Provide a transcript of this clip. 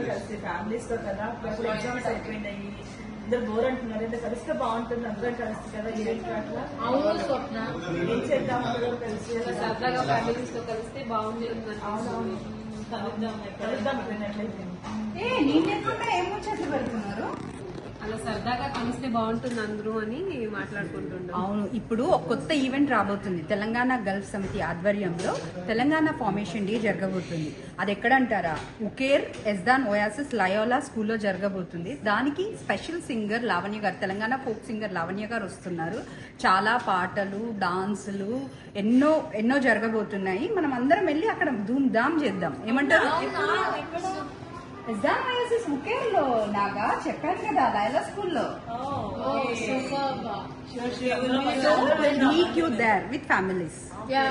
కలిసి ఫ్యామిలీస్ తో కదా, ఎగ్జామ్స్ అయిపోయినాయి, అందరు బోర్ అంటున్నారు, అంటే కలిస్తే బాగుంటుంది, అందరం కలిసి కదా ఈవెంట్ అట్లా. అవును స్వప్న, ఏం చేద్దాం అందరం కలిసి సరదాగా ఫ్యామిలీస్ తో కలిస్తే బాగుంటుంది. అవునవును, కలుద్దాం అట్లయితే. నేనెప్పుడు ఏం ముచ్చట్లు పెడుతున్నారు? అలా సరదాగా కలిస్తే బాగుంటుంది అందరూ అని మాట్లాడుకుంటున్నాం. అవును, ఇప్పుడు ఒక కొత్త ఈవెంట్ రాబోతుంది. తెలంగాణ గల్ఫ్ సమితి ఆధ్వర్యంలో తెలంగాణ ఫార్మేషన్ డే జరగబోతుంది. అది ఎక్కడంటారా? ఉకేర్ ఎస్దాన్ ఓయాసిస్ లయోలా స్కూల్లో జరగబోతుంది. దానికి స్పెషల్ సింగర్ లావణ్య గారు, తెలంగాణ ఫోక్ సింగర్ లావణ్య గారు వస్తున్నారు. చాలా పాటలు, డాన్సులు ఎన్నో జరగబోతున్నాయి. మనం అందరం వెళ్ళి అక్కడ ధూమ్ ధామ్ చేద్దాం. ఏమంటారు? ఎస్దాన్ ఓయాసిస్ ఉకేర్ లో నాగా చెప్పాను కదా, లయోలా స్కూల్లో. Super. So we'll meet you there with families. Yeah.